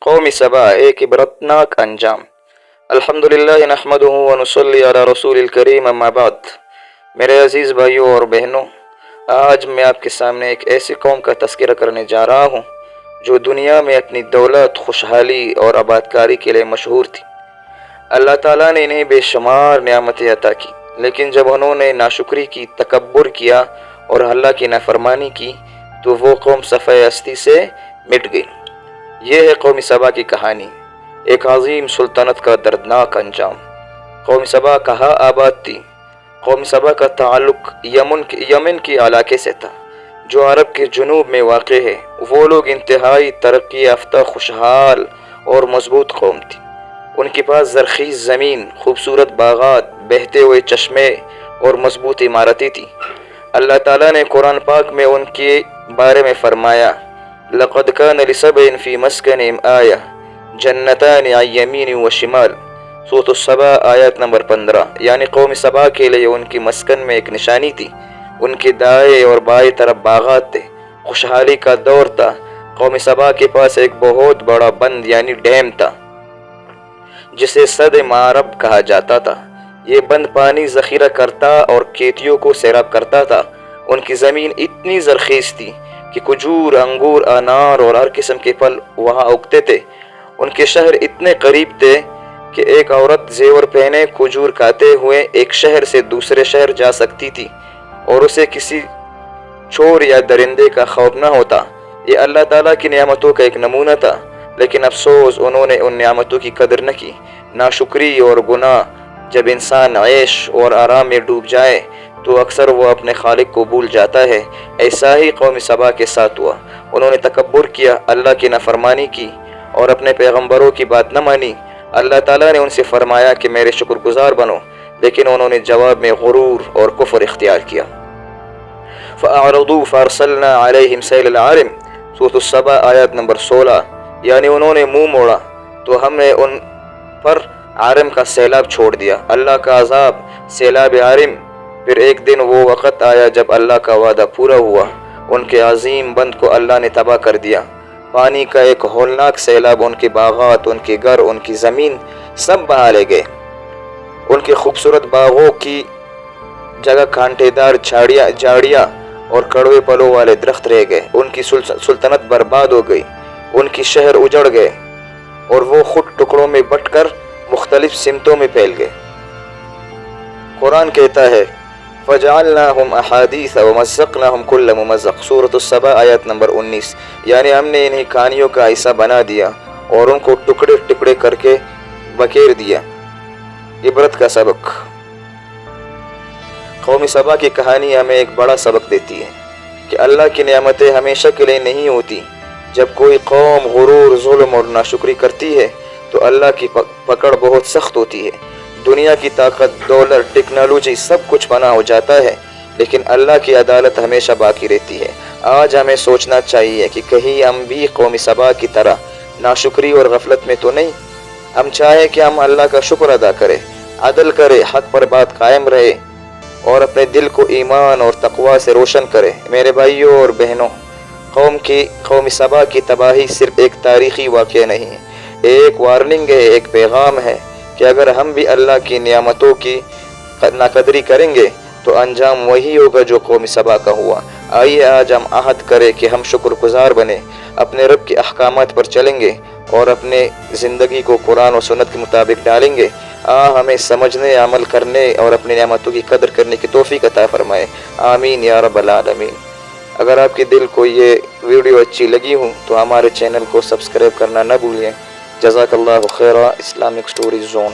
قوم सबा एक इबरतनाक अंजाम। अल्हम्दुलिल्लाह नहमदुहु व नुसल्ली अला रसूलिल करीम अम्मा बाद। मेरे अजीज़ भाइयों और बहनों, आज मैं आपके सामने एक ऐसी कौम का तज़किरा करने जा रहा हूँ जो दुनिया में अपनी दौलत, खुशहाली और आबादकारी के लिए मशहूर थी। अल्लाह ताला ने इन्हें बेशुमार नेमतें अता की, लेकिन जब उन्होंने नाशुक्री की, तकब्बुर किया और अल्लाह की नाफरमानी की तो वो कौम सफ़े हस्ती से मिट गई। ये है कौम सबा की कहानी, एक अजीम सुल्तानत का दर्दनाक अंजाम। कौम सबा कहाँ आबाद थी? कौम सबा का ताल्लुक यमन के इलाके से था, जो अरब के जुनूब में वाक़ है। वो लोग इंतहाई तरक्की याफ्ता, खुशहाल और मजबूत कौम थी। उनके पास ज़रख़ीज़ ज़मीन, खूबसूरत बागात, बहते हुए चश्मे और मजबूत इमारतें थी। अल्लाह ताला ने कुरान पाक में उनके बारे में फरमाया, लक़द कान लिसबइन फ़ी मस्कनिहिम आया जन्नतानि अन यमीन व शिमाल। सूरह सबा आयत नंबर 15। यानी कौम सबा के लिए उनकी मस्कन में एक निशानी थी। उनके दाएं और बाएं तरफ बागात थे, खुशहाली का दौर था। कौम सबा के पास एक बहुत बड़ा बंद यानी डैम था, जिसे सद मारब कहा जाता था। ये बंद पानी ज़ख़ीरा करता और खेतियों को सैराब करता था। उनकी ज़मीन इतनी ज़रख़ीज़ थी कि खजूर, अंगूर, अनार और हर किस्म के फल वहाँ उगते थे। उनके शहर इतने करीब थे कि एक औरत जेवर पहने खजूर खाते हुए एक शहर से दूसरे शहर जा सकती थी और उसे किसी चोर या दरिंदे का खौफ न होता। ये अल्लाह ताला की नेमतों का एक नमूना था, लेकिन अफसोस उन्होंने उन नेमतों की कदर न की। नाशुक्री और गुनाह। जब इंसान ऐश और आराम में डूब जाए तो अक्सर वो अपने खालिक को भूल जाता है। ऐसा ही कौम सबा के साथ हुआ। उन्होंने तकब्बुर किया, अल्लाह की नाफरमानी की और अपने पैगम्बरों की बात न मानी। अल्लाह ताला ने उनसे फरमाया कि मेरे शुक्रगुजार बनो, लेकिन उन्होंने जवाब में गुरूर और कुफ्र इख्तियार किया। फ़अरदू फ़अरसलना अलैहिम सैलल आरिम। सूरह सबा आयत नंबर 16। यानी उन्होंने मुंह मोड़ा तो हमने उन पर आरिम का सैलाब छोड़ दिया। अल्लाह का अजाब, सैलाब आरिम। फिर एक दिन वो वक़्त आया जब अल्लाह का वादा पूरा हुआ। उनके अजीम बंद को अल्लाह ने तबाह कर दिया। पानी का एक होलनाक सैलाब उनके बागात, उनके घर, उनकी ज़मीन सब बहा ले गए। उनके खूबसूरत बागों की जगह कांटेदार झाड़ियाँ और कड़वे फलों वाले दरख्त रह गए। उनकी सुल्तनत बर्बाद हो गई। उनके शहर उजड़ गए और वो खुद टुकड़ों में बंटकर मुख्तलिफ सिमतों में फैल गए। कुरान कहता है, फ़जअलनाहुम अहादीस व मज़्ज़क़नाहुम कुल्ल मुमज़्ज़क़। सूरह सबा आयत नंबर 19। यानी हमने इन्हें कहानियों का हिस्सा बना दिया और उनको टुकड़े टुकड़े करके बखेर दिया। इबरत का सबक। कौम सबा की कहानी हमें एक बड़ा सबक देती है कि अल्लाह की नेमतें हमेशा के लिए नहीं होती। जब कोई कौम गुरूर, जुल्म और नाशुक्री करती है तो अल्लाह की पकड़ बहुत सख्त होती है। दुनिया की ताकत, दौलत, टेक्नोलॉजी सब कुछ फना हो जाता है, लेकिन अल्लाह की अदालत हमेशा बाकी रहती है। आज हमें सोचना चाहिए कि कहीं हम भी कौम सबा की तरह नाशुक्री और गफलत में तो नहीं। हम चाहें कि हम अल्लाह का शुक्र अदा करें, अदल करें, हक पर बात कायम रहे और अपने दिल को ईमान और तकवा से रोशन करें। मेरे भाइयों और बहनों, कौम सबा की तबाही सिर्फ एक तारीखी वाक़या नहीं है, एक वार्निंग है, एक पैगाम है कि अगर हम भी अल्लाह की नियामतों की नाकदरी करेंगे तो अंजाम वही होगा जो कौम सबा का हुआ। आइए आज हम अहद करें कि हम शुक्रगुजार बने, अपने रब के अहकामात पर चलेंगे और अपने ज़िंदगी को कुरान और सुन्नत के मुताबिक डालेंगे। हमें समझने, अमल करने और अपनी नियामतों की कदर करने की तौफीक अता फरमाए। आमीन या रब्बल आलमीन। अगर आपके दिल को ये वीडियो अच्छी लगी हो तो हमारे चैनल को सब्सक्राइब करना न भूलिए। जज़ाकल्लाहु खैरा। Islamic story zone.